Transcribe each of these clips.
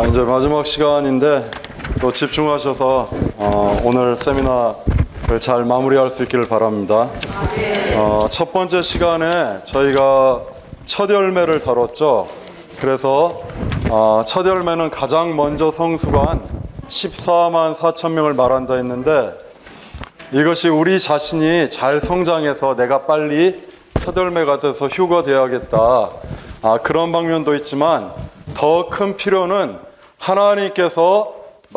이제 마지막 시간인데 또 집중하셔서 오늘 세미나를 잘 마무리할 수 있기를 바랍니다. 첫 번째 시간에 저희가 첫 열매를 다뤘죠. 그래서 첫 열매는 가장 먼저 성수한 14만 4천 명을 말한다 했는데, 이것이 우리 자신이 잘 성장해서 내가 빨리 첫 열매가 돼서 휴거되어야겠다, 그런 방면도 있지만 더 큰 필요는 하나님께서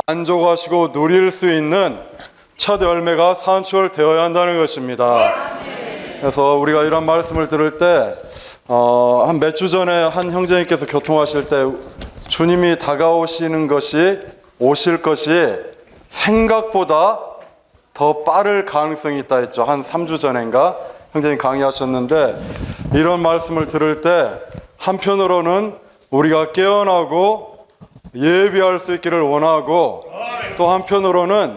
만족하시고 누릴 수 있는 첫 열매가 산출되어야 한다는 것입니다. 그래서 우리가 이런 말씀을 들을 때 한 몇 주 전에 한 형제님께서 교통하실 때 주님이 다가오시는 것이, 오실 것이 생각보다 더 빠를 가능성이 있다 했죠. 한 3주 전인가 형제님 강의하셨는데, 이런 말씀을 들을 때 한편으로는 우리가 깨어나고 예비할 수 있기를 원하고, 또 한편으로는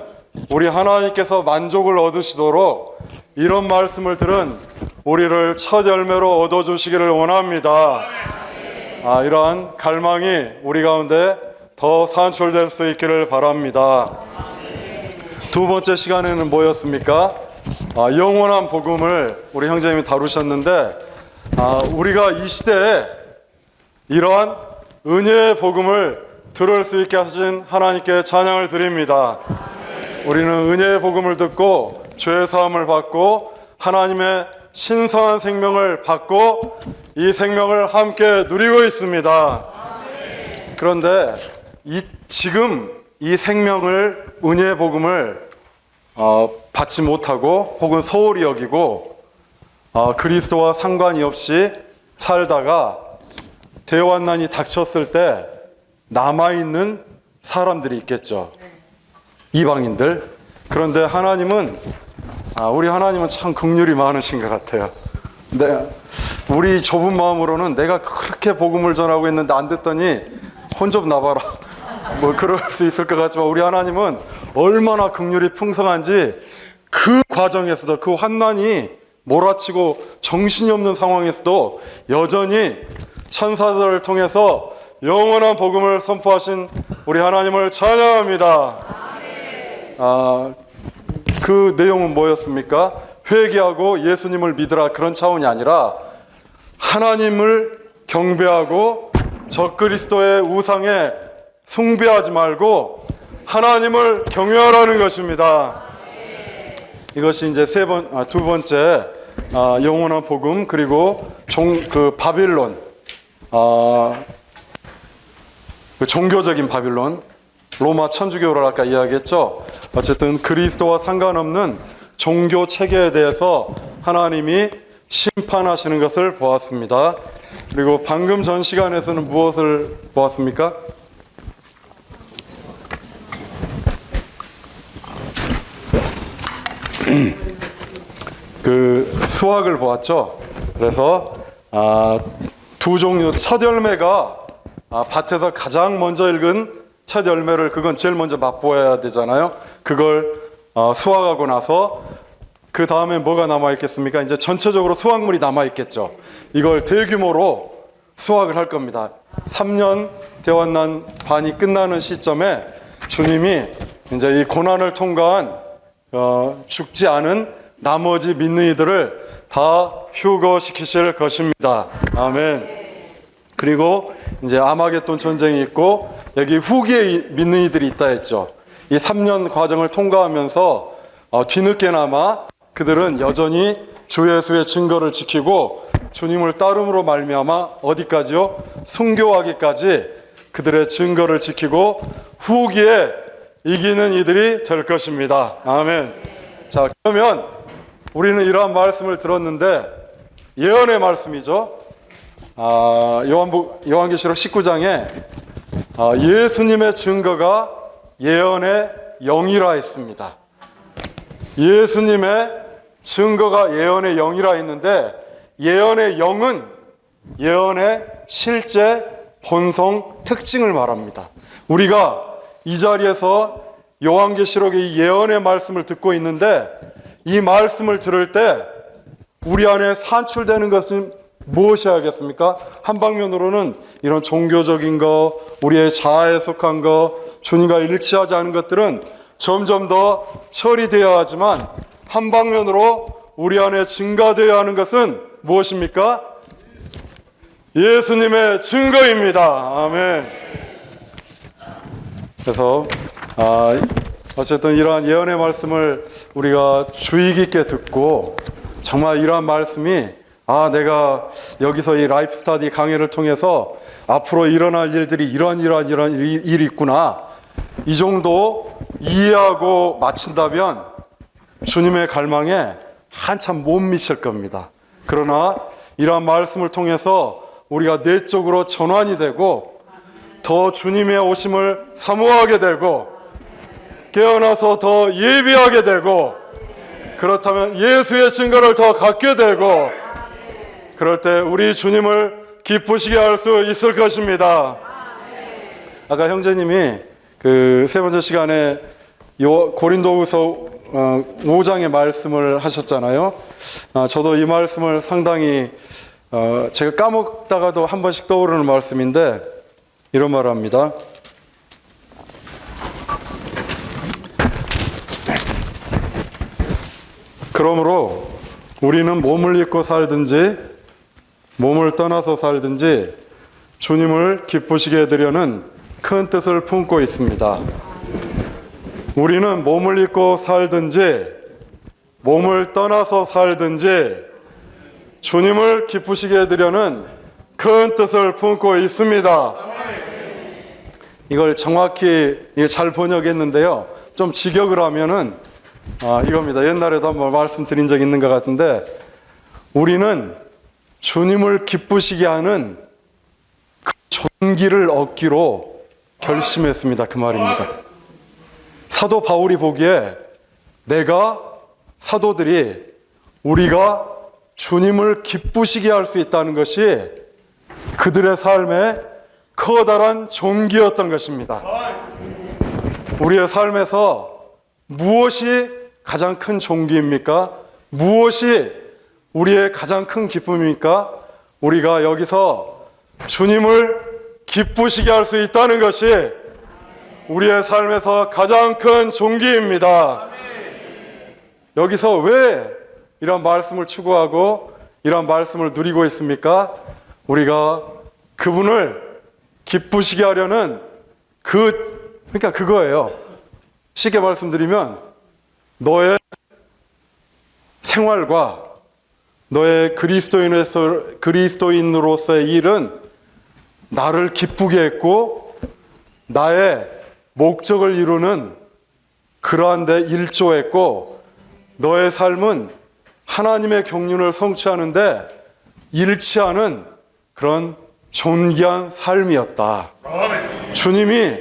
우리 하나님께서 만족을 얻으시도록 이런 말씀을 들은 우리를 첫 열매로 얻어주시기를 원합니다. 이러한 갈망이 우리 가운데 더 산출될 수 있기를 바랍니다. 두 번째 시간에는 뭐였습니까? 영원한 복음을 우리 형제님이 다루셨는데, 우리가 이 시대에 이러한 은혜의 복음을 들을 수 있게 하신 하나님께 찬양을 드립니다. 우리는 은혜의 복음을 듣고 죄의 사함을 받고 하나님의 신성한 생명을 받고 이 생명을 함께 누리고 있습니다. 그런데 지금 이 생명을, 은혜의 복음을 받지 못하고 혹은 소홀히 여기고 그리스도와 상관이 없이 살다가 대환난이 닥쳤을 때 남아있는 사람들이 있겠죠. 이방인들. 그런데 하나님은, 우리 하나님은 참 긍휼이 많으신 것 같아요. 우리 좁은 마음으로는 내가 그렇게 복음을 전하고 있는데 안 듣더니 혼 좀 나봐라, 뭐 그럴 수 있을 것 같지만, 우리 하나님은 얼마나 긍휼이 풍성한지, 그 과정에서도, 그 환난이 몰아치고 정신이 없는 상황에서도 여전히 천사들을 통해서 영원한 복음을 선포하신 우리 하나님을 찬양합니다. 그 내용은 뭐였습니까? 회개하고 예수님을 믿으라, 그런 차원이 아니라 하나님을 경배하고 적그리스도의 우상에 숭배하지 말고 하나님을 경외하라는 것입니다. 이것이 이제 두 번째 영원한 복음, 그리고 바빌론, 그 종교적인 바빌론, 로마 천주교를 아까 이야기했죠. 어쨌든 그리스도와 상관없는 종교 체계에 대해서 하나님이 심판하시는 것을 보았습니다. 그리고 방금 전 시간에서는 무엇을 보았습니까? 그 수확을 보았죠. 그래서 두 종류, 첫 열매가 밭에서 가장 먼저 익은 첫 열매를, 그건 제일 먼저 맛보아야 되잖아요. 그걸 수확하고 나서 그 다음에 뭐가 남아있겠습니까? 이제 전체적으로 수확물이 남아있겠죠. 이걸 대규모로 수확을 할 겁니다. 3년 대환난 반이 끝나는 시점에 주님이 이제 이 고난을 통과한 죽지 않은 나머지 믿는 이들을 다 휴거시키실 것입니다. 아멘. 그리고 이제 아마겟돈 전쟁이 있고, 여기 후기에 믿는 이들이 있다 했죠. 이 3년 과정을 통과하면서 뒤늦게나마 그들은 여전히 주 예수의 증거를 지키고 주님을 따름으로 말미암아 어디까지요? 순교하기까지 그들의 증거를 지키고 후기에 이기는 이들이 될 것입니다. 아멘. 자, 그러면 우리는 이러한 말씀을 들었는데, 예언의 말씀이죠. 요한계시록 19장에 예수님의 증거가 예언의 영이라 했습니다. 예수님의 증거가 예언의 영이라 했는데, 예언의 영은 예언의 실제 본성 특징을 말합니다. 우리가 이 자리에서 요한계시록의 예언의 말씀을 듣고 있는데, 이 말씀을 들을 때 우리 안에 산출되는 것은 무엇이 하겠습니까? 한 방면으로는 이런 종교적인 거, 우리의 자아에 속한 거, 주님과 일치하지 않은 것들은 점점 더 처리되어야 하지만, 한 방면으로 우리 안에 증가되어야 하는 것은 무엇입니까? 예수님의 증거입니다. 아멘. 그래서 어쨌든 이러한 예언의 말씀을 우리가 주의 깊게 듣고, 정말 이러한 말씀이 내가 여기서 이 라이프 스터디 강의를 통해서 앞으로 일어날 일들이 이런 일이 있구나, 이 정도 이해하고 마친다면 주님의 갈망에 한참 못 미칠 겁니다. 그러나 이러한 말씀을 통해서 우리가 내적으로 전환이 되고 더 주님의 오심을 사모하게 되고 깨어나서 더 예비하게 되고, 그렇다면 예수의 증거를 더 갖게 되고, 그럴 때 우리 주님을 기쁘시게 할 수 있을 것입니다. 아까 형제님이 그 세 번째 시간에 고린도후서 5장의 말씀을 하셨잖아요. 저도 이 말씀을 상당히 제가 까먹다가도 한 번씩 떠오르는 말씀인데, 이런 말을 합니다. 그러므로 우리는 몸을 입고 살든지 몸을 떠나서 살든지 주님을 기쁘시게 해드려는 큰 뜻을 품고 있습니다. 우리는 몸을 입고 살든지 몸을 떠나서 살든지 주님을 기쁘시게 해드려는 큰 뜻을 품고 있습니다. 이걸 정확히 잘 번역했는데요, 좀 직역을 하면은 이겁니다. 옛날에도 한번 말씀드린 적이 있는 것 같은데, 우리는 주님을 기쁘시게 하는 그 존귀를 얻기로 결심했습니다. 그 말입니다. 사도 바울이 보기에 사도들이 우리가 주님을 기쁘시게 할 수 있다는 것이 그들의 삶의 커다란 존귀였던 것입니다. 우리의 삶에서 무엇이 가장 큰 존귀입니까? 무엇이 우리의 가장 큰 기쁨입니까? 우리가 여기서 주님을 기쁘시게 할 수 있다는 것이 우리의 삶에서 가장 큰 존귀입니다. 여기서 왜 이런 말씀을 추구하고 이런 말씀을 누리고 있습니까? 우리가 그분을 기쁘시게 하려는 그러니까 그거예요. 쉽게 말씀드리면 너의 생활과 너의 그리스도인으로서의 일은 나를 기쁘게 했고 나의 목적을 이루는 그러한 데 일조했고, 너의 삶은 하나님의 경륜을 성취하는데 일치하는 그런 존귀한 삶이었다. 주님이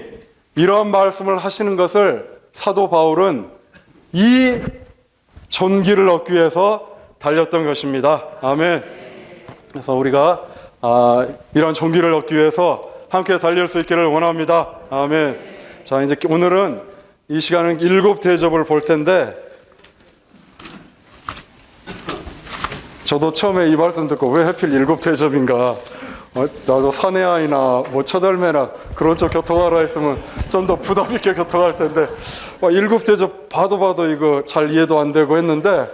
이러한 말씀을 하시는 것을 사도 바울은 이 존귀를 얻기 위해서 달렸던 것입니다. 아멘. 그래서 우리가 이런 존귀를 얻기 위해서 함께 달릴 수 있기를 원합니다. 아멘. 자, 이제 오늘은 이 시간은 7 대접을 볼 텐데, 저도 처음에 이 말씀 듣고 왜 하필 7 대접인가, 나도 사내아이나 뭐 첫얼매나 그런 쪽 교통하라 했으면 좀 더 부담 있게 교통할 텐데 7 대접 봐도 이거 잘 이해도 안 되고 했는데,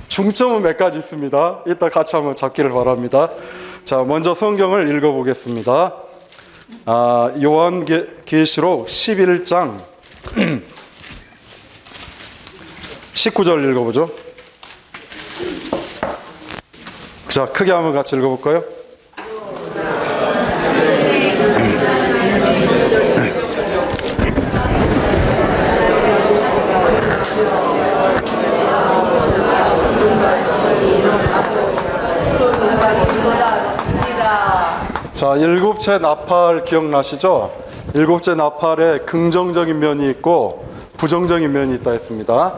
중점은 몇 가지 있습니다. 이따 같이 한번 잡기를 바랍니다. 자, 먼저 성경을 읽어보겠습니다. 요한계시록 11장 19절 읽어보죠. 자, 크게 한번 같이 읽어볼까요? 자, 7채 나팔 기억나시죠? 7채 나팔에 긍정적인 면이 있고 부정적인 면이 있다 했습니다.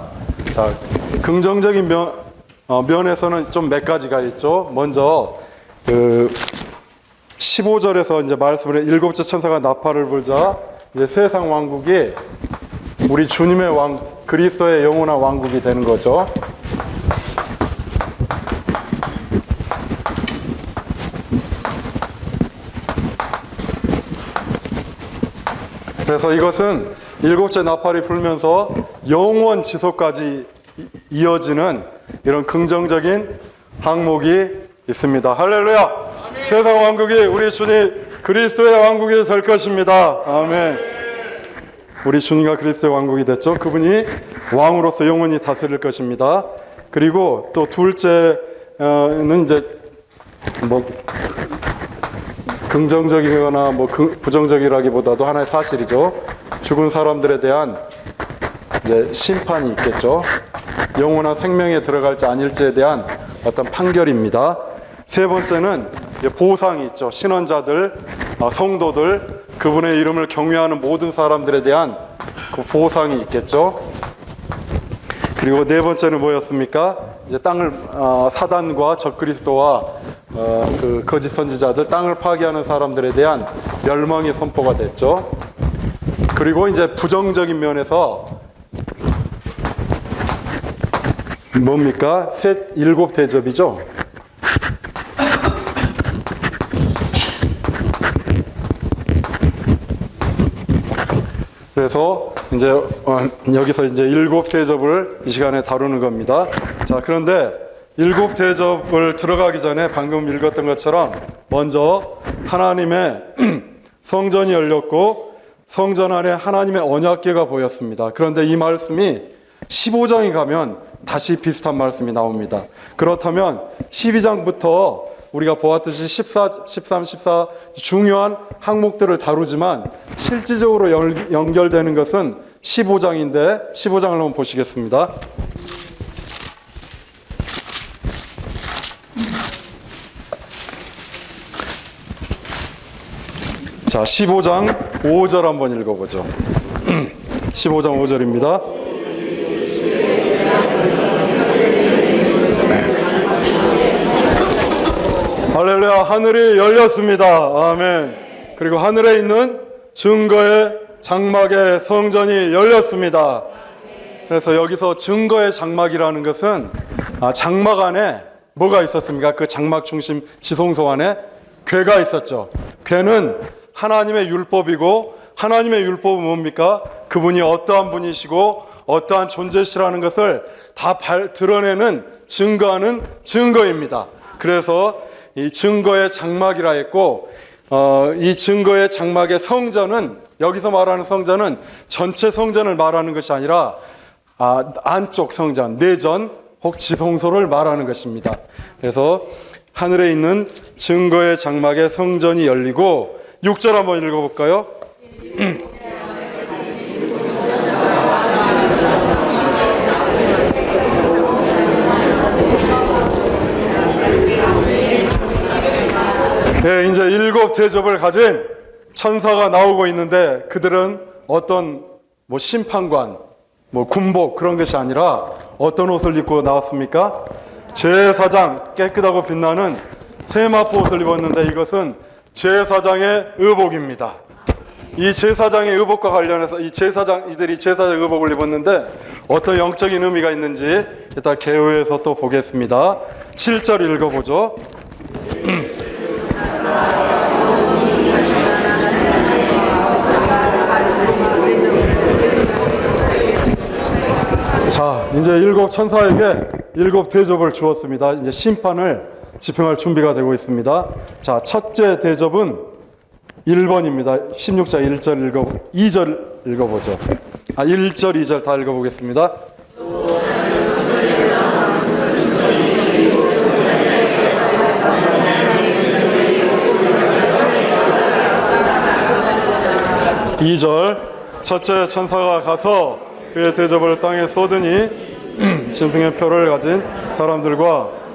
자, 긍정적인 면에서는 좀 몇 가지가 있죠. 먼저 15절에서 이제 말씀을 7째 천사가 나팔을 불자 이제 세상 왕국이 우리 주님의 그리스도의 영원한 왕국이 되는 거죠. 그래서 이것은 일곱째 나팔이 불면서 영원 지속까지 이어지는 이런 긍정적인 항목이 있습니다. 할렐루야! 아멘. 세상 왕국이 우리 주님 그리스도의 왕국이 될 것입니다. 아멘. 우리 주님과 그리스도의 왕국이 됐죠. 그분이 왕으로서 영원히 다스릴 것입니다. 그리고 또 둘째는 이제 뭐 긍정적이거나 뭐 부정적이라기보다도 하나의 사실이죠. 죽은 사람들에 대한 이제 심판이 있겠죠. 영원한 생명에 들어갈지 아닐지에 대한 어떤 판결입니다. 세 번째는 보상이 있죠. 신원자들, 성도들, 그분의 이름을 경외하는 모든 사람들에 대한 그 보상이 있겠죠. 그리고 네 번째는 뭐였습니까? 이제 땅을 사단과 적그리스도와 그 거짓 선지자들, 땅을 파괴하는 사람들에 대한 멸망이 선포가 됐죠. 그리고 이제 부정적인 면에서 뭡니까? 일곱 대접이죠. 그래서 이제 여기서 이제 일곱 대접을 이 시간에 다루는 겁니다. 자, 그런데 일곱 대접을 들어가기 전에 방금 읽었던 것처럼 먼저 하나님의 성전이 열렸고 성전 안에 하나님의 언약궤가 보였습니다. 그런데 이 말씀이 15장에 가면 다시 비슷한 말씀이 나옵니다. 그렇다면 12장부터 우리가 보았듯이 14, 13, 14 중요한 항목들을 다루지만 실질적으로 연결되는 것은 15장인데 15장을 한번 보시겠습니다. 자, 15장 5절 한번 읽어보죠. 15장 5절입니다. 할렐루야. 하늘이 열렸습니다. 아멘. 그리고 하늘에 있는 증거의 장막의 성전이 열렸습니다. 그래서 여기서 증거의 장막이라는 것은 장막 안에 뭐가 있었습니까? 그 장막 중심 지성소 안에 궤가 있었죠. 궤는 하나님의 율법이고, 하나님의 율법은 뭡니까? 그분이 어떠한 분이시고 어떠한 존재시라는 것을 다 드러내는, 증거하는 증거입니다. 그래서 이 증거의 장막이라 했고, 이 증거의 장막의 성전은, 여기서 말하는 성전은 전체 성전을 말하는 것이 아니라 안쪽 성전, 내전 혹 지성소를 말하는 것입니다. 그래서 하늘에 있는 증거의 장막의 성전이 열리고, 6절 한번 읽어볼까요? 네, 이제 일곱 대접을 가진 천사가 나오고 있는데 그들은 어떤 심판관, 군복 그런 것이 아니라 어떤 옷을 입고 나왔습니까? 제사장, 깨끗하고 빛나는 세마포 옷을 입었는데 이것은 제사장의 의복입니다. 이 제사장의 의복과 관련해서 이들이 제사장 의복을 입었는데 어떤 영적인 의미가 있는지 이따 개요에서 또 보겠습니다. 7절 읽어보죠. 자, 이제 일곱 천사에게 일곱 대접을 주었습니다. 이제 심판을 집행할 준비가 되고 있습니다. 자, 첫째 대접은 1번입니다. 16장 2절 읽어보죠. 1절, 2절 다 읽어보겠습니다. 이 절 첫째 천사가 가서 그의 대접을 땅에 쏟으니 짐승의 표를 가진 사람들과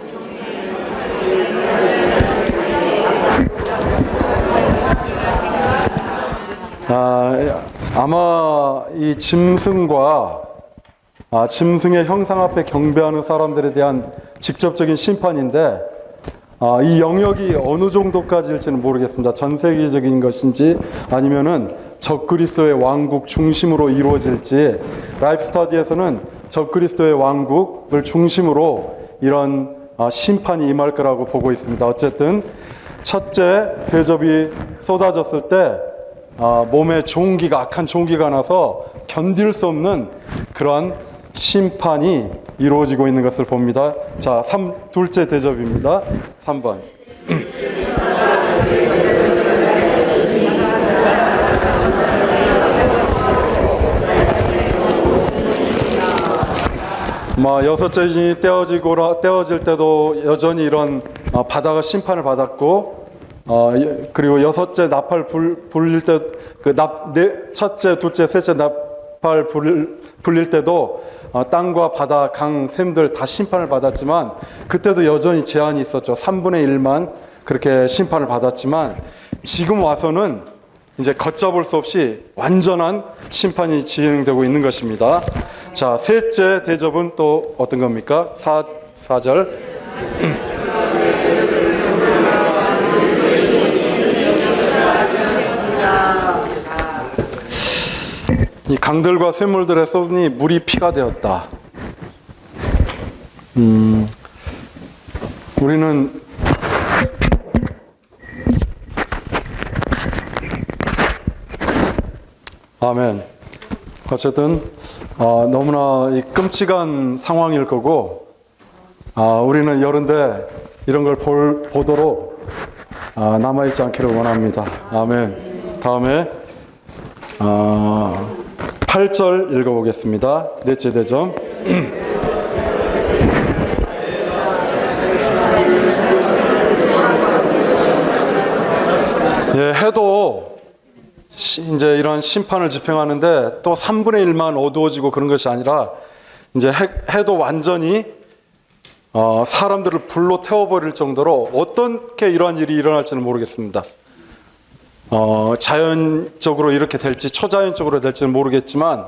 아마 이 짐승과 짐승의 형상 앞에 경배하는 사람들에 대한 직접적인 심판인데 이 영역이 어느 정도까지일지는 모르겠습니다. 전 세계적인 것인지 아니면은 적그리스도의 왕국 중심으로 이루어질지, 라이프 스터디에서는 적그리스도의 왕국을 중심으로 이런 심판이 임할 거라고 보고 있습니다. 어쨌든 첫째 대접이 쏟아졌을 때 몸에 종기가 악한 종기가 나서 견딜 수 없는 그러한 심판이 이루어지고 있는 것을 봅니다. 자, 둘째 대접입니다. 3번. 여섯째 진이 떼어질 때도 여전히 이런 바다가 심판을 받았고, 그리고 여섯째 나팔 불릴 때, 첫째, 둘째, 셋째 나팔 불릴 때도 땅과 바다, 강, 샘들 다 심판을 받았지만, 그때도 여전히 제한이 있었죠. 3분의 1만 그렇게 심판을 받았지만, 지금 와서는 이제 걷잡을 수 없이 완전한 심판이 진행되고 있는 것입니다. 자, 셋째 대접은 또 어떤 겁니까? 4절. 이 강들과 샘물들의 쏟으니 물이 피가 되었다. 우리는 아멘. 어쨌든 너무나 끔찍한 상황일 거고, 우리는 여런데 이런 걸 보도록 남아있지 않기를 원합니다. 아멘. 다음에 8절 읽어보겠습니다. 넷째 대점. 예, 해도 이제 이런 심판을 집행하는데 또 3분의 1만 어두워지고 그런 것이 아니라 이제 해도 완전히 사람들을 불로 태워버릴 정도로 어떻게 이러한 일이 일어날지는 모르겠습니다. 자연적으로 이렇게 될지 초자연적으로 될지는 모르겠지만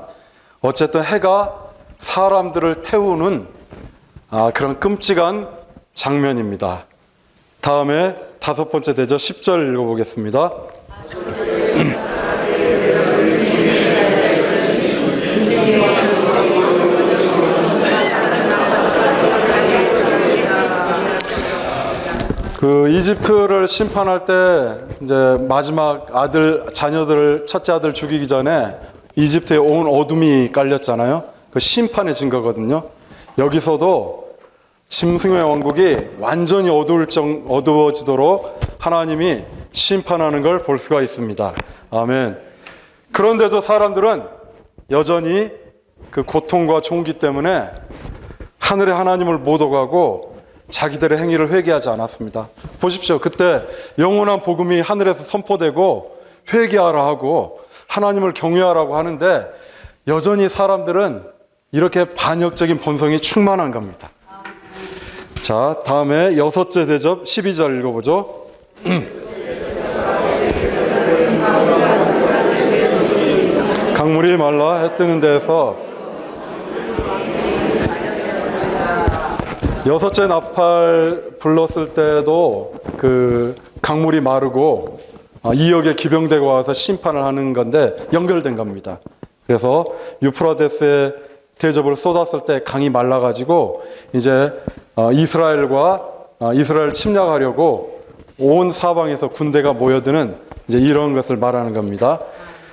어쨌든 해가 사람들을 태우는 그런 끔찍한 장면입니다. 다음에 5번째 대접 10절 읽어보겠습니다. 그 이집트를 심판할 때 이제 마지막 첫째 아들 죽이기 전에 이집트에 온 어둠이 깔렸잖아요. 그 심판의 증거거든요. 여기서도 짐승의 왕국이 완전히 어두워지도록 하나님이 심판하는 걸 볼 수가 있습니다. 아멘. 그런데도 사람들은 여전히 그 고통과 종기 때문에 하늘의 하나님을 못 오가고 자기들의 행위를 회개하지 않았습니다. 보십시오. 그때 영원한 복음이 하늘에서 선포되고 회개하라 하고 하나님을 경외하라고 하는데 여전히 사람들은 이렇게 반역적인 본성이 충만한 겁니다. 자, 다음에 6째 대접 12절 읽어보죠. 강물이 말라 해 뜨는 데에서 여섯째 나팔 불렀을 때도 그 강물이 마르고 2억의 기병대가 와서 심판을 하는 건데 연결된 겁니다. 그래서 유프라데스의 대접을 쏟았을 때 강이 말라가지고 이제 이스라엘 침략하려고 온 사방에서 군대가 모여드는 이제 이런 것을 말하는 겁니다.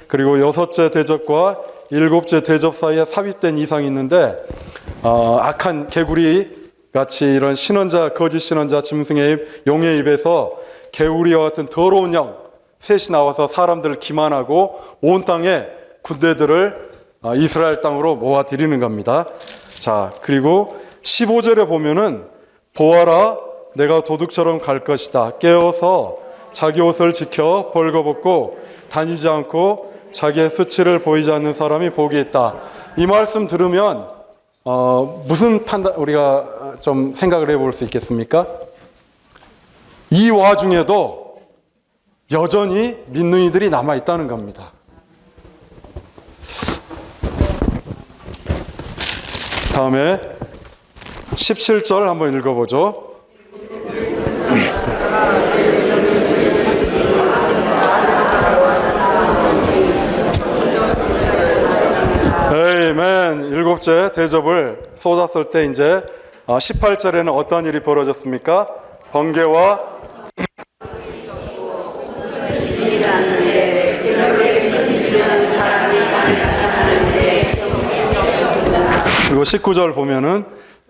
그리고 6째 대접과 7째 대접 사이에 삽입된 이상이 있는데 악한 개구리 같이 이런 신원자, 거짓 신원자, 짐승의 입, 용의 입에서 개구리와 같은 더러운 영 셋이 나와서 사람들을 기만하고 온 땅에 군대들을 이스라엘 땅으로 모아들이는 겁니다. 자, 그리고 15절에 보면은 보아라 내가 도둑처럼 갈 것이다. 깨어서 자기 옷을 지켜 벌거벗고 다니지 않고 자기의 수치를 보이지 않는 사람이 복이 있다. 이 말씀 들으면 무슨 판단 우리가 좀 생각을 해볼 수 있겠습니까? 이 와중에도 여전히 믿는 이들이 남아 있다는 겁니다. 다음에 17절 한번 읽어보죠. 아멘. 7째 대접을 쏟았을 때 이제 18절에는 어떤 일이 벌어졌습니까? 번개와 그리고 19절 보면은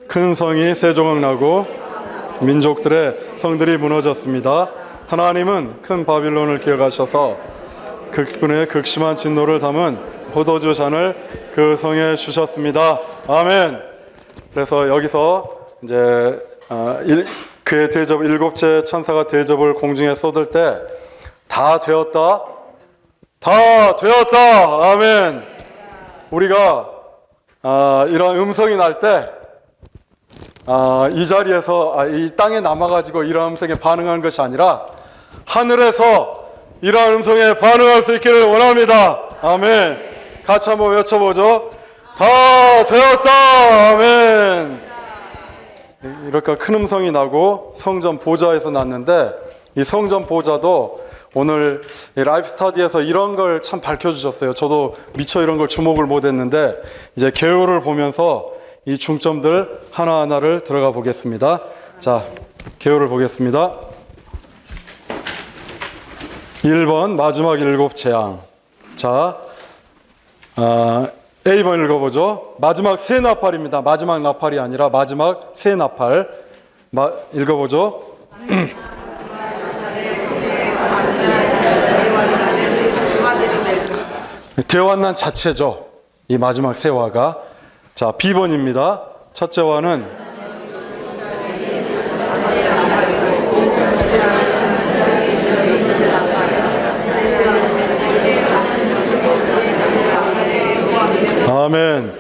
큰 성이 세 조각 나고 민족들의 성들이 무너졌습니다. 하나님은 큰 바빌론을 기억하셔서 그분의 극심한 진노를 담은 포도주 잔을 그 성에 주셨습니다. 아멘. 그래서 여기서 이제 그의 대접, 일곱째 천사가 대접을 공중에 쏟을 때 다 되었다, 다 되었다. 아멘. 우리가 이런 음성이 날 때 이 자리에서 이 땅에 남아가지고 이런 음성에 반응하는 것이 아니라 하늘에서 이러한 음성에 반응할 수 있기를 원합니다. 아멘. 같이 한번 외쳐보죠. 다 되었다. 아멘. 이렇게 큰 음성이 나고 성전 보좌에서 났는데, 이 성전 보좌도 오늘 라이프 스터디에서 이런 걸 참 밝혀주셨어요. 저도 미처 이런 걸 주목을 못했는데 이제 개요를 보면서 이 중점들 하나하나를 들어가 보겠습니다. 자, 개요를 보겠습니다. 1번 마지막 일곱 재앙. 자, A번 읽어보죠. 마지막 새 나팔입니다. 마지막 나팔이 아니라 마지막 새 나팔. 읽어보죠. 대환난 자체죠. 이 마지막 새 화가. 자, B번입니다. 첫째 화는 아멘.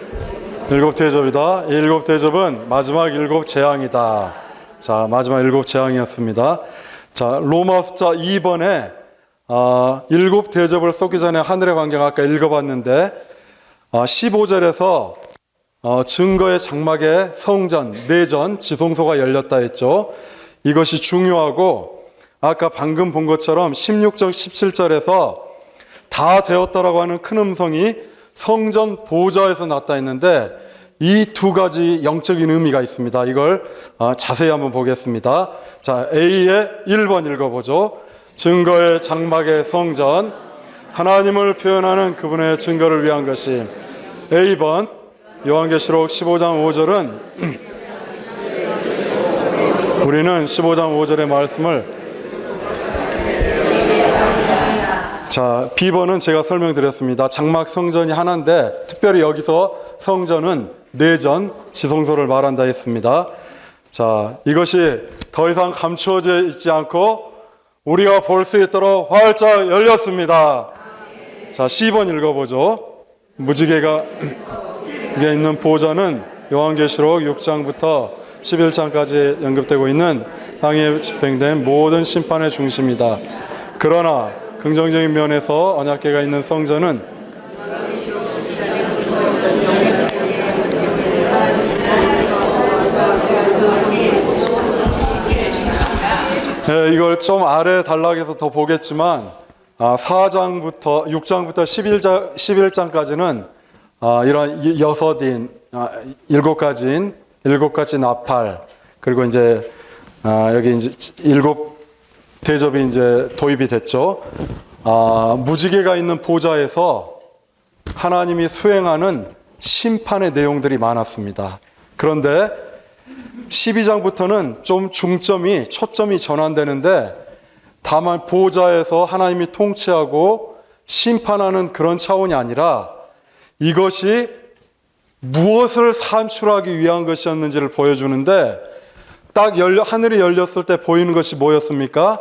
일곱 대접이다. 이 일곱 대접은 마지막 일곱 재앙이다. 자, 마지막 일곱 재앙이었습니다. 자, 로마 숫자 2번에 일곱 대접을 쏟기 전에 하늘의 광경 아까 읽어봤는데 15절에서 증거의 장막에 성전, 내전, 지성소가 열렸다 했죠. 이것이 중요하고 아까 방금 본 것처럼 16절, 17절에서 다 되었다라고 하는 큰 음성이 성전 보좌에서 났다 했는데 이 두 가지 영적인 의미가 있습니다. 이걸 자세히 한번 보겠습니다. 자, A의 1번 읽어보죠. 증거의 장막의 성전, 하나님을 표현하는 그분의 증거를 위한 것이. A번 요한계시록 15장 5절은 우리는 15장 5절의 말씀을, 자, B번은 제가 설명드렸습니다. 장막 성전이 하나인데 특별히 여기서 성전은 내전, 지성소를 말한다 했습니다. 자, 이것이 더 이상 감추어져 있지 않고 우리가 볼 수 있도록 활짝 열렸습니다. 자, C번 읽어보죠. 무지개가 있는 보좌는 요한계시록 6장부터 11장까지 언급되고 있는 땅에 집행된 모든 심판의 중심이다. 그러나 긍정적인 면에서 언약궤가 있는 성전은 이걸 좀 아래 단락에서 더 보겠지만 4장부터 6장부터 11장까지는 이런 여섯인 일곱 가지 나팔, 그리고 이제 여기 이제 일곱 대접이 이제 도입이 됐죠. 무지개가 있는 보좌에서 하나님이 수행하는 심판의 내용들이 많았습니다. 그런데 12장부터는 좀 초점이 전환되는데 다만 보좌에서 하나님이 통치하고 심판하는 그런 차원이 아니라 이것이 무엇을 산출하기 위한 것이었는지를 보여주는데, 딱 하늘이 열렸을 때 보이는 것이 뭐였습니까?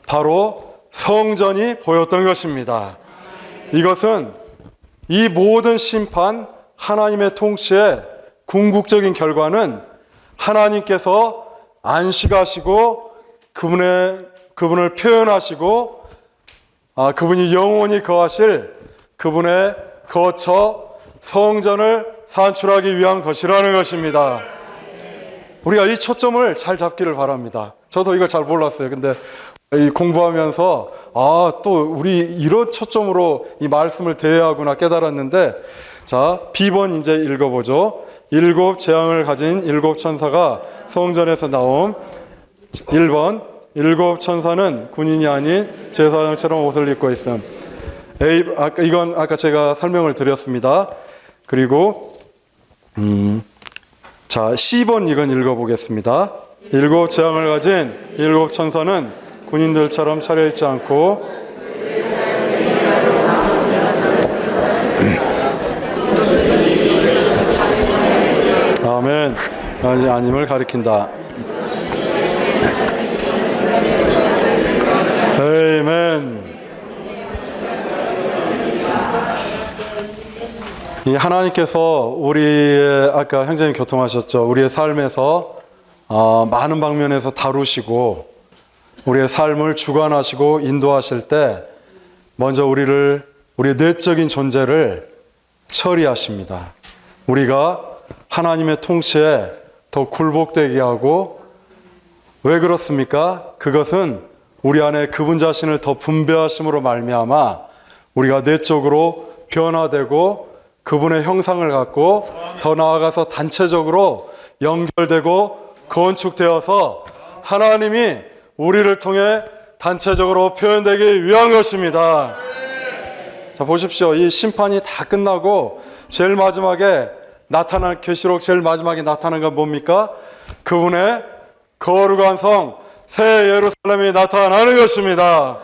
바로 성전이 보였던 것입니다. 이것은 이 모든 심판, 하나님의 통치의 궁극적인 결과는 하나님께서 안식하시고 그분을 표현하시고 그분이 영원히 거하실 그분의 거처 성전을 산출하기 위한 것이라는 것입니다. 우리가 이 초점을 잘 잡기를 바랍니다. 저도 이걸 잘 몰랐어요. 근데 공부하면서 또 우리 이런 초점으로 이 말씀을 대해야 하구나 깨달았는데, 자, B번 이제 읽어보죠. 일곱 재앙을 가진 일곱 천사가 성전에서 나옴. 1번 일곱 천사는 군인이 아닌 제사장처럼 옷을 입고 있음. 이건 아까 제가 설명을 드렸습니다. 그리고 자, 10번 이건 읽어보겠습니다. 일곱 재앙을 가진 일곱 천사는 군인들처럼 차려입지 않고 아멘. 아님을 가리킨다. 아멘. 이 하나님께서 우리의 아까 형제님 교통하셨죠. 우리의 삶에서 많은 방면에서 다루시고 우리의 삶을 주관하시고 인도하실 때 먼저 우리의 내적인 존재를 처리하십니다. 우리가 하나님의 통치에 더 굴복되게 하고 왜 그렇습니까? 그것은 우리 안에 그분 자신을 더 분배하심으로 말미암아 우리가 내적으로 변화되고 그분의 형상을 갖고 더 나아가서 단체적으로 연결되고 건축되어서 하나님이 우리를 통해 단체적으로 표현되기 위한 것입니다. 자, 보십시오. 이 심판이 다 끝나고 제일 마지막에 나타난 계시록 제일 마지막에 나타난 건 뭡니까? 그분의 거룩한 성 새 예루살렘이 나타나는 것입니다.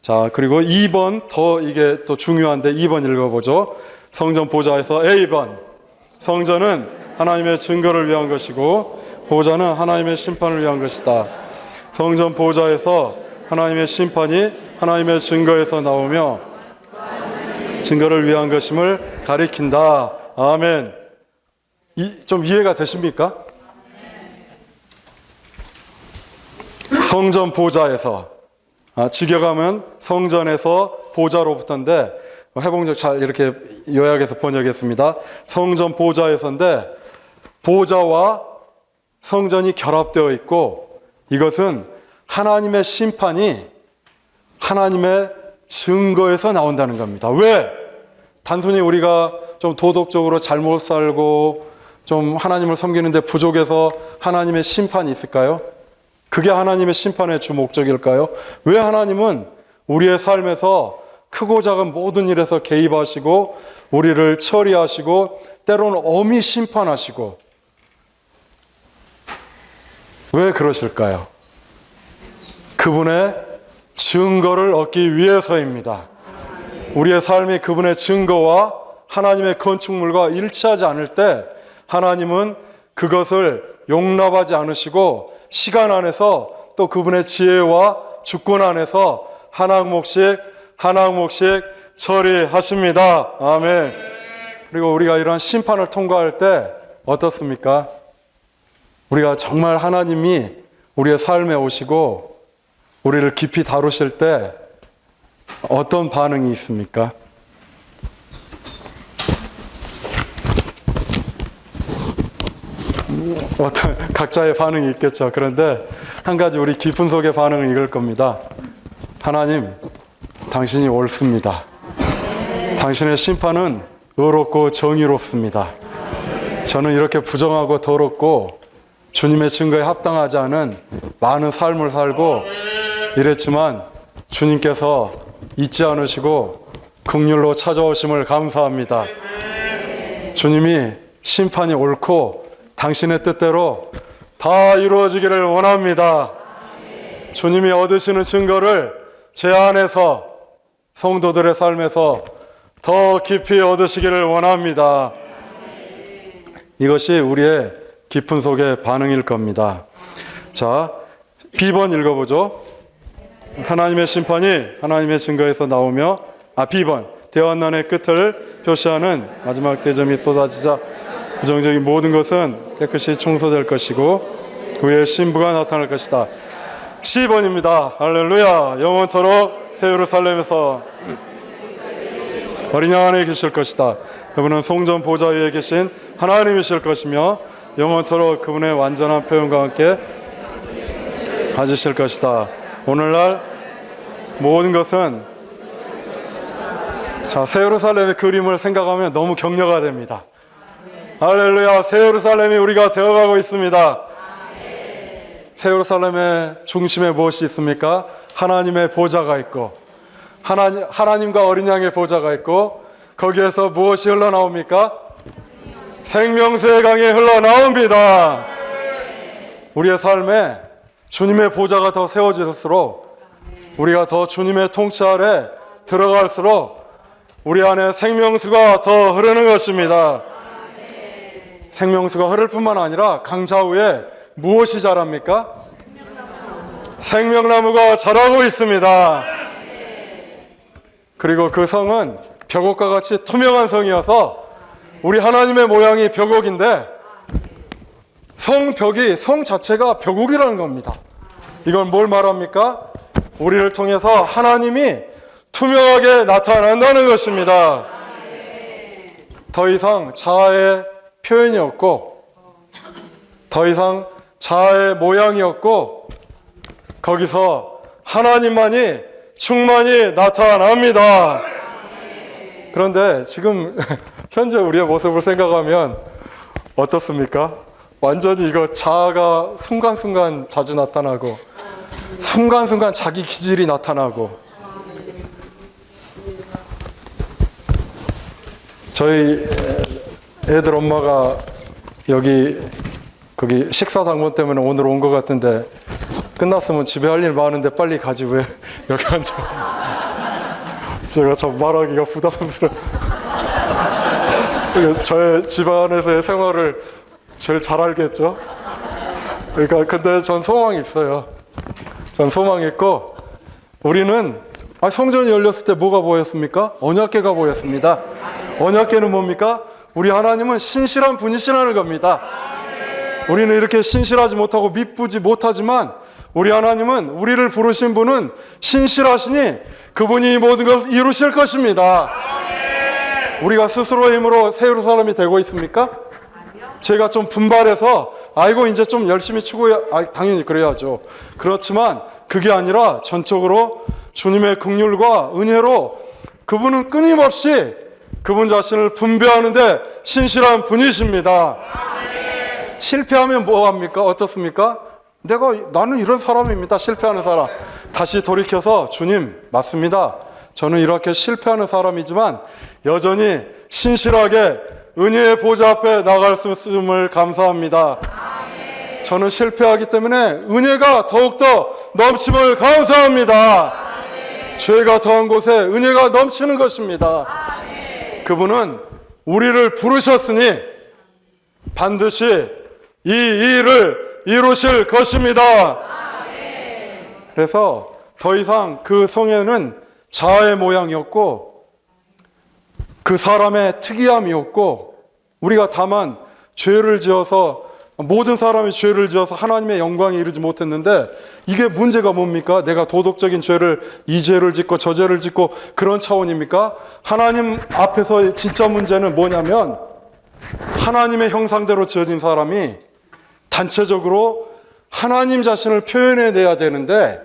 자, 그리고 2번 이게 또 중요한데 2번 읽어보죠. 성전 보좌에서 A번 성전은 하나님의 증거를 위한 것이고 보좌는 하나님의 심판을 위한 것이다. 성전 보좌에서 하나님의 심판이 하나님의 증거에서 나오며 증거를 위한 것임을 가리킨다. 아멘. 좀 이해가 되십니까? 성전 보좌에서 직역하면 성전에서 보좌로부터인데 해봉적 잘 이렇게 요약해서 번역했습니다. 성전 보좌에서인데 보좌와 성전이 결합되어 있고 이것은 하나님의 심판이 하나님의 증거에서 나온다는 겁니다. 왜? 단순히 우리가 좀 도덕적으로 잘못 살고 좀 하나님을 섬기는데 부족해서 하나님의 심판이 있을까요? 그게 하나님의 심판의 주 목적일까요? 왜 하나님은 우리의 삶에서 크고 작은 모든 일에서 개입하시고 우리를 처리하시고 때로는 엄히 심판하시고 왜 그러실까요? 그분의 증거를 얻기 위해서입니다. 우리의 삶이 그분의 증거와 하나님의 건축물과 일치하지 않을 때 하나님은 그것을 용납하지 않으시고 시간 안에서 또 그분의 지혜와 주권 안에서 한 항목씩 처리하십니다. 아멘. 그리고 우리가 이런 심판을 통과할 때 어떻습니까? 우리가 정말 하나님이 우리의 삶에 오시고 우리를 깊이 다루실 때 어떤 반응이 있습니까? 어떤 각자의 반응이 있겠죠. 그런데 한 가지 우리 깊은 속의 반응은 이걸 겁니다. 하나님, 당신이 옳습니다. 당신의 심판은 의롭고 정의롭습니다. 저는 이렇게 부정하고 더럽고 주님의 증거에 합당하지 않은 많은 삶을 살고 이랬지만 주님께서 잊지 않으시고 긍휼로 찾아오심을 감사합니다. 주님이 심판이 옳고 당신의 뜻대로 다 이루어지기를 원합니다. 주님이 얻으시는 증거를 제 안에서 성도들의 삶에서 더 깊이 얻으시기를 원합니다. 이것이 우리의 깊은 속의 반응일 겁니다. 자, B번 읽어보죠. 하나님의 심판이 하나님의 증거에서 나오며 B번 대환난의 끝을 표시하는 마지막 대점이 쏟아지자 부정적인 모든 것은 깨끗이 청소될 것이고 그의 신부가 나타날 것이다. C번입니다. 할렐루야. 영원토록 새 예루살렘에서 어린 양 안에 계실 것이다. 그분은 성전 보좌 위에 계신 하나님이실 것이며 영원토록 그분의 완전한 표현과 함께 가지실 것이다. 오늘날 모든 것은 새 예루살렘의 그림을 생각하면 너무 격려가 됩니다. 할렐루야. 새 예루살렘이 우리가 되어가고 있습니다. 새 예루살렘의 중심에 무엇이 있습니까? 하나님의 보좌가 있고 하나님과 어린 양의 보좌가 있고 거기에서 무엇이 흘러나옵니까? 생명수의 강이 흘러나옵니다. 우리의 삶에 주님의 보좌가 더 세워질수록 우리가 더 주님의 통치 아래 들어갈수록 우리 안에 생명수가 더 흐르는 것입니다. 생명수가 흐를 뿐만 아니라 강좌우에 무엇이 자랍니까? 생명나무가 자라고 있습니다. 그리고 그 성은 벽옥과 같이 투명한 성이어서 우리 하나님의 모양이 벽옥인데 성벽이 성 자체가 벽옥이라는 겁니다. 이건 뭘 말합니까? 우리를 통해서 하나님이 투명하게 나타난다는 것입니다. 더 이상 자아의 표현이 없고 더 이상 자아의 모양이 없고 거기서 하나님만이 충만히 나타납니다. 그런데 지금 현재 우리의 모습을 생각하면 어떻습니까? 완전히 이거 자아가 순간순간 자주 나타나고 순간순간 자기 기질이 나타나고 저희 애들 엄마가 거기 식사 당번 때문에 오늘 온 것 같은데 끝났으면 집에 할 일 많은데 빨리 가지 왜 여기 앉아. 제가 참 말하기가 부담스러워. 저의 집안에서의 생활을 제일 잘 알겠죠. 그러니까 근데 전 소망이 있어요. 전 소망이 있고 우리는 성전이 열렸을 때 뭐가 보였습니까? 언약궤가 보였습니다. 언약궤는 뭡니까? 우리 하나님은 신실한 분이시라는 겁니다. 우리는 이렇게 신실하지 못하고 미쁘지 못하지만 우리 하나님은 우리를 부르신 분은 신실하시니 그분이 이 모든 걸 이루실 것입니다. 우리가 스스로의 힘으로 새 예루살렘이 되고 있습니까? 제가 좀 분발해서 아이고 이제 좀 열심히 추구해 당연히 그래야죠. 그렇지만 그게 아니라 전적으로 주님의 긍휼과 은혜로 그분은 끊임없이 그분 자신을 분배하는데 신실한 분이십니다. 실패하면 뭐합니까? 어떻습니까? 나는 이런 사람입니다. 실패하는 사람. 다시 돌이켜서 주님 맞습니다. 저는 이렇게 실패하는 사람이지만 여전히 신실하게 은혜의 보좌 앞에 나갈 수 있음을 감사합니다. 저는 실패하기 때문에 은혜가 더욱더 넘침을 감사합니다. 죄가 더한 곳에 은혜가 넘치는 것입니다. 그분은 우리를 부르셨으니 반드시 이 일을 이루실 것입니다. 그래서 더 이상 그 성에는 자아의 모양이었고 그 사람의 특이함이었고 우리가 다만 죄를 지어서 모든 사람이 죄를 지어서 하나님의 영광에 이르지 못했는데 이게 문제가 뭡니까? 내가 도덕적인 죄를 이 죄를 짓고 저 죄를 짓고 그런 차원입니까? 하나님 앞에서의 진짜 문제는 뭐냐면 하나님의 형상대로 지어진 사람이 단체적으로 하나님 자신을 표현해내야 되는데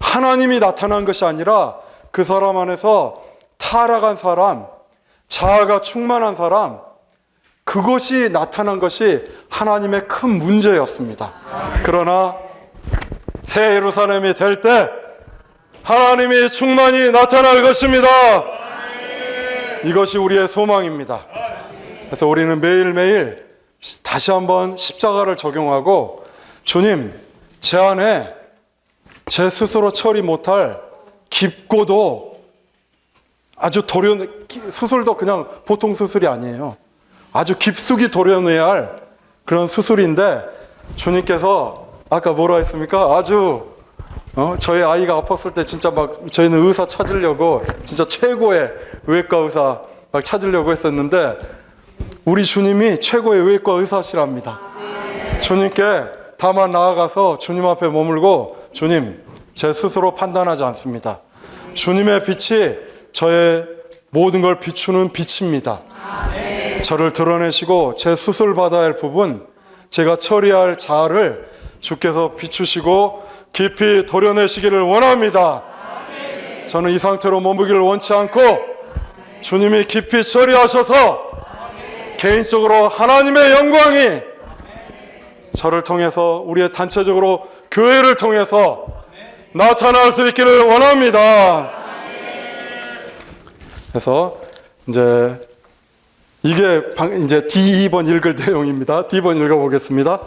하나님이 나타난 것이 아니라 그 사람 안에서 타락한 사람, 자아가 충만한 사람, 그것이 나타난 것이 하나님의 큰 문제였습니다. 그러나 새 예루살렘이 될 때 하나님이 충만히 나타날 것입니다. 이것이 우리의 소망입니다. 그래서 우리는 매일매일 다시 한번 십자가를 적용하고 주님, 제 안에 제 스스로 처리 못할 깊고도 아주 수술도 그냥 보통 수술이 아니에요. 아주 깊숙이 도려내야 할 그런 수술인데 주님께서 아까 뭐라 했습니까? 아주 저희 아이가 아팠을 때 진짜 막 저희는 의사 찾으려고 진짜 최고의 외과 의사 막 찾으려고 했었는데 우리 주님이 최고의 외과 의사시랍니다. 주님께 다만 나아가서 주님 앞에 머물고 주님, 제 스스로 판단하지 않습니다. 주님의 빛이 저의 모든 걸 비추는 빛입니다. 저를 드러내시고 제 수술 받아야 할 부분, 제가 처리할 자아를 주께서 비추시고 깊이 도려내시기를 원합니다. 저는 이 상태로 머무기를 원치 않고 주님이 깊이 처리하셔서 개인적으로 하나님의 영광이 저를 통해서 우리의 단체적으로 교회를 통해서 나타날 수 있기를 원합니다. 그래서 이제 이게 이제 D2번 읽을 내용입니다. D2번 읽어보겠습니다.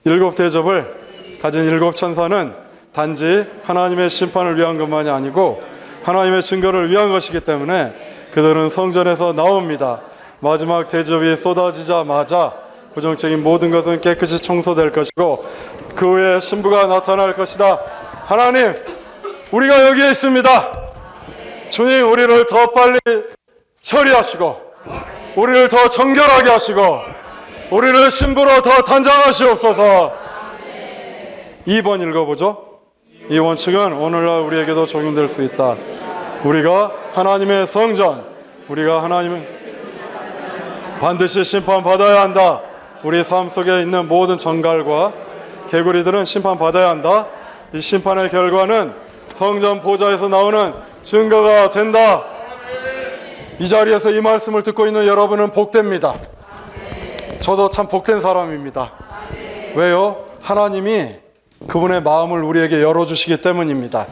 일곱 대접을 가진 일곱 천사는 단지 하나님의 심판을 위한 것만이 아니고 하나님의 증거를 위한 것이기 때문에 그들은 성전에서 나옵니다. 마지막 대접이 쏟아지자마자 부정적인 모든 것은 깨끗이 청소될 것이고 그 후에 신부가 나타날 것이다. 하나님, 우리가 여기에 있습니다. 주님, 우리를 더 빨리 처리하시고 우리를 더 정결하게 하시고 우리를 신부로 더 단장하시옵소서. 2번 읽어보죠. 이 원칙은 오늘날 우리에게도 적용될 수 있다. 우리가 하나님의 성전, 우리가 하나님의 반드시 심판받아야 한다. 우리 삶 속에 있는 모든 정갈과 개구리들은 심판받아야 한다. 이 심판의 결과는 성전 보좌에서 나오는 증거가 된다. 이 자리에서 이 말씀을 듣고 있는 여러분은 복됩니다. 저도 참 복된 사람입니다. 왜요? 하나님이 그분의 마음을 우리에게 열어주시기 때문입니다.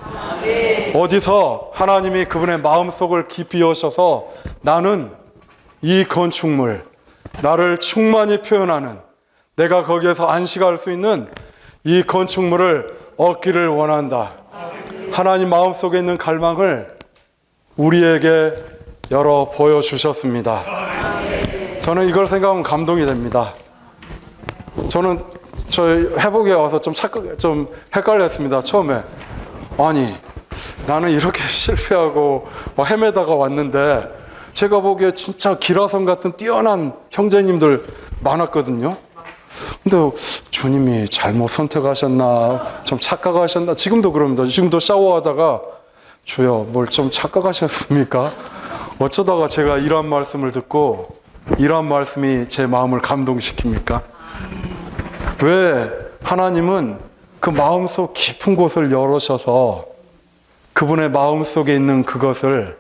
어디서 하나님이 그분의 마음속을 깊이 여셔서 나는 이 건축물, 나를 충만히 표현하는, 내가 거기에서 안식할 수 있는 이 건축물을 얻기를 원한다. 하나님 마음속에 있는 갈망을 우리에게 열어 보여주셨습니다. 저는 이걸 생각하면 감동이 됩니다. 저는 저희 회복에 와서 좀 헷갈렸습니다. 처음에. 아니, 나는 이렇게 실패하고 헤매다가 왔는데 제가 보기에 진짜 기라성 같은 뛰어난 형제님들 많았거든요. 근데 주님이 잘못 선택하셨나, 좀 착각하셨나, 지금도 그럽니다. 지금도 샤워하다가 주여, 뭘 좀 착각하셨습니까? 어쩌다가 제가 이러한 말씀을 듣고 이러한 말씀이 제 마음을 감동시킵니까? 왜 하나님은 그 마음속 깊은 곳을 열으셔서 그분의 마음속에 있는 그것을,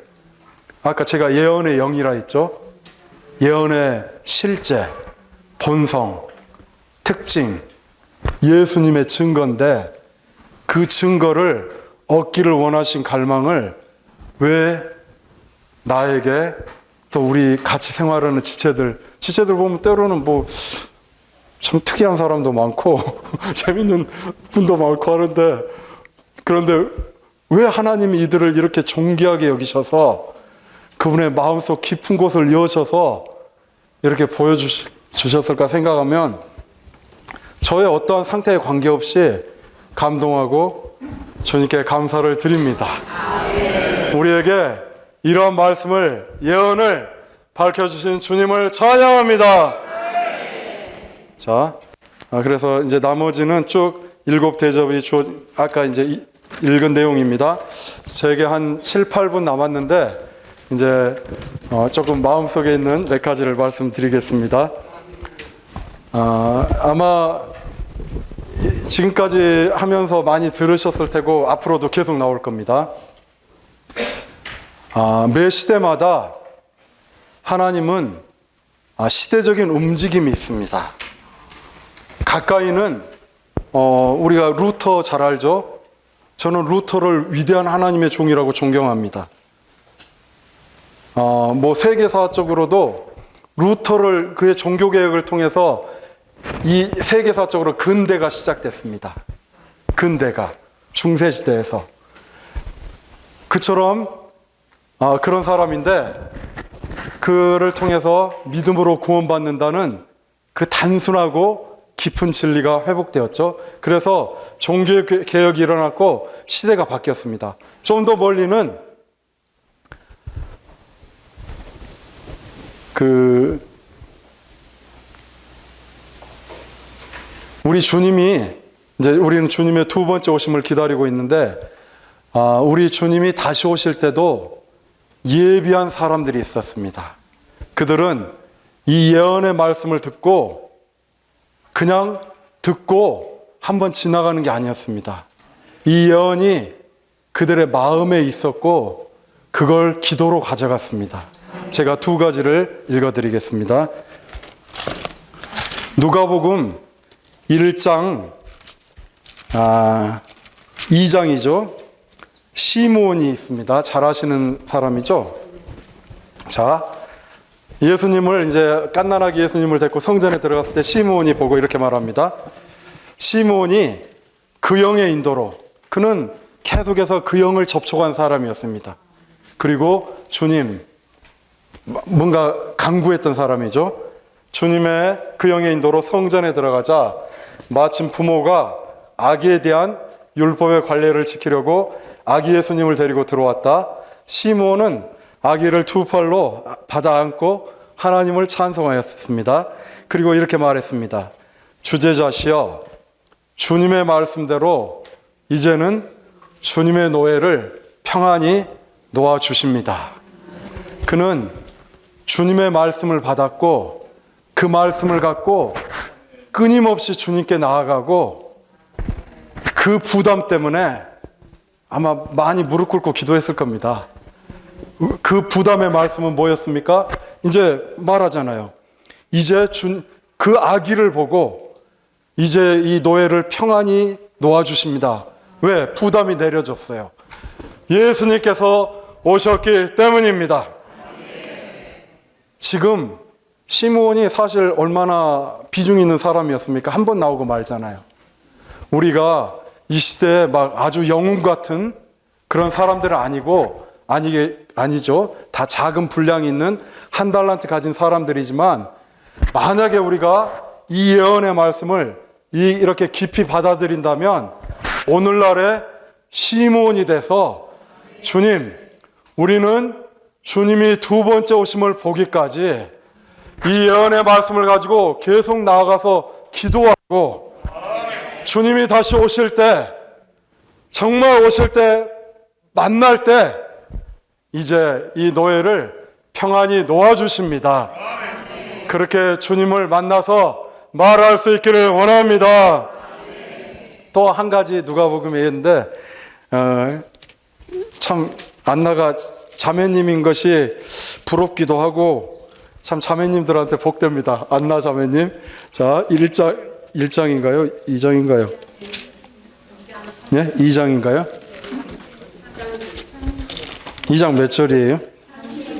아까 제가 예언의 영이라 했죠? 예언의 실제, 본성, 특징, 예수님의 증거인데 그 증거를 얻기를 원하신 갈망을 왜 나에게, 또 우리 같이 생활하는 지체들 보면 때로는 참 특이한 사람도 많고 재밌는 분도 많고 하는데, 그런데 왜 하나님이 이들을 이렇게 존귀하게 여기셔서 그분의 마음속 깊은 곳을 여셔서 이렇게 보여주셨을까 생각하면 저의 어떠한 상태에 관계없이 감동하고 주님께 감사를 드립니다. 우리에게 이러한 말씀을, 예언을 밝혀주신 주님을 찬양합니다. 자, 그래서 이제 나머지는 쭉 일곱 대접이 아까 이제 읽은 내용입니다. 제게 한 7, 8분 남았는데 이제 조금 마음속에 있는 몇 가지를 말씀드리겠습니다. 아마 지금까지 하면서 많이 들으셨을 테고 앞으로도 계속 나올 겁니다. 매 시대마다 하나님은 시대적인 움직임이 있습니다. 가까이는 우리가 루터 잘 알죠? 저는 루터를 위대한 하나님의 종이라고 존경합니다. 세계사적으로도 루터를, 그의 종교개혁을 통해서 이 세계사적으로 근대가 시작됐습니다. 근대가 중세시대에서. 그처럼 그런 사람인데 그를 통해서 믿음으로 구원받는다는 그 단순하고 깊은 진리가 회복되었죠. 그래서 종교개혁이 일어났고 시대가 바뀌었습니다. 좀 더 멀리는 우리 주님이, 이제 우리는 주님의 두 번째 오심을 기다리고 있는데 우리 주님이 다시 오실 때도 예비한 사람들이 있었습니다. 그들은 이 예언의 말씀을 듣고 그냥 듣고 한번 지나가는 게 아니었습니다. 이 예언이 그들의 마음에 있었고 그걸 기도로 가져갔습니다. 제가 두 가지를 읽어드리겠습니다. 누가복음 1장 2장이죠. 시므온이 있습니다. 잘 아시는 사람이죠. 자, 예수님을 이제 갓난아기 예수님을 데리고 성전에 들어갔을 때 시므온이 보고 이렇게 말합니다. 시므온이 그 영의 인도로, 그는 계속해서 그 영을 접촉한 사람이었습니다. 그리고 주님, 뭔가 강구했던 사람이죠. 주님의 그 영의 인도로 성전에 들어가자 마침 부모가 아기에 대한 율법의 관례를 지키려고 아기 예수님을 데리고 들어왔다. 시므온은 아기를 두 팔로 받아 안고 하나님을 찬송하였습니다. 그리고 이렇게 말했습니다. 주제자시여, 주님의 말씀대로 이제는 주님의 노예를 평안히 놓아주십니다. 그는 주님의 말씀을 받았고 그 말씀을 갖고 끊임없이 주님께 나아가고 그 부담 때문에 아마 많이 무릎 꿇고 기도했을 겁니다. 그 부담의 말씀은 뭐였습니까? 이제 말하잖아요. 이제 그 아기를 보고 이제 이 노예를 평안히 놓아주십니다. 왜? 부담이 내려졌어요. 예수님께서 오셨기 때문입니다. 지금 시므온이 사실 얼마나 비중 있는 사람이었습니까? 한 번 나오고 말잖아요. 우리가 이 시대에 막 아주 영웅 같은 그런 사람들은 아니죠. 다 작은 분량이 있는 한 달란트 가진 사람들이지만 만약에 우리가 이 예언의 말씀을 이렇게 깊이 받아들인다면 오늘날의 시므온이 돼서 주님, 우리는 주님이 두 번째 오심을 보기까지 이 예언의 말씀을 가지고 계속 나아가서 기도하고 주님이 다시 오실 때, 정말 오실 때, 만날 때 이제 이 노예를 평안히 놓아주십니다. 그렇게 주님을 만나서 말할 수 있기를 원합니다. 또 한 가지 누가복음에 있는데 참 안나가 자매님인 것이 부럽기도 하고 참 자매님들한테 복됩니다. 안나 자매님. 자, 1장인가요? 2장인가요? 네? 2장인가요? 2장 몇 절이에요?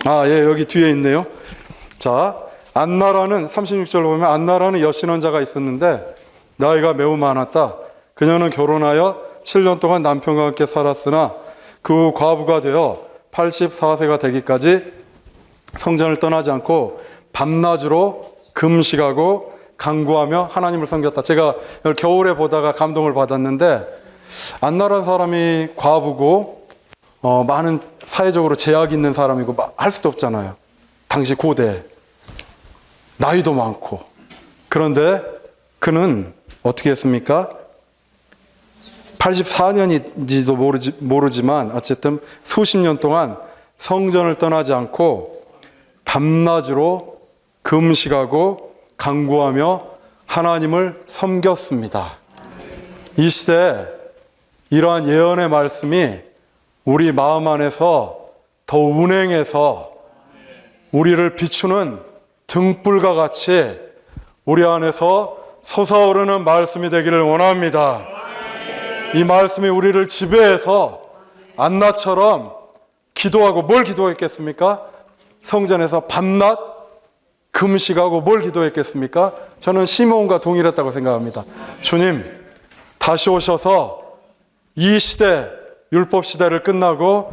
아, 예, 여기 뒤에 있네요. 자, 안나라는 36절 보면 안나라는 여신원자가 있었는데 나이가 매우 많았다. 그녀는 결혼하여 7년 동안 남편과 함께 살았으나 그 후 과부가 되어 84세가 되기까지 성전을 떠나지 않고 밤낮으로 금식하고 간구하며 하나님을 섬겼다. 제가 겨울에 보다가 감동을 받았는데 안나라는 사람이 과부고 많은 사회적으로 제약이 있는 사람이고 할 수도 없잖아요. 당시 고대 나이도 많고. 그런데 그는 어떻게 했습니까? 84년인지도 모르지만 어쨌든 수십 년 동안 성전을 떠나지 않고 밤낮으로 금식하고 간구하며 하나님을 섬겼습니다. 이 시대에 이러한 예언의 말씀이 우리 마음 안에서 더 운행해서 우리를 비추는 등불과 같이 우리 안에서 솟아오르는 말씀이 되기를 원합니다. 이 말씀이 우리를 지배해서 안나처럼 기도하고 뭘 기도했겠습니까? 성전에서 밤낮 금식하고 뭘 기도했겠습니까? 저는 시므온과 동일했다고 생각합니다. 주님, 다시 오셔서 이 시대, 율법 시대를 끝나고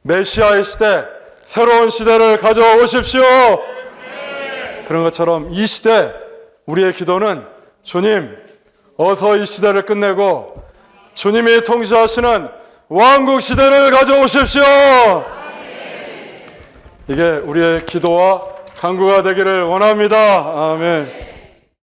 메시아의 시대, 새로운 시대를 가져오십시오. 그런 것처럼 이 시대, 우리의 기도는 주님, 어서 이 시대를 끝내고 주님이 통치하시는 왕국 시대를 가져오십시오. 이게 우리의 기도와 간구가 되기를 원합니다. 아멘.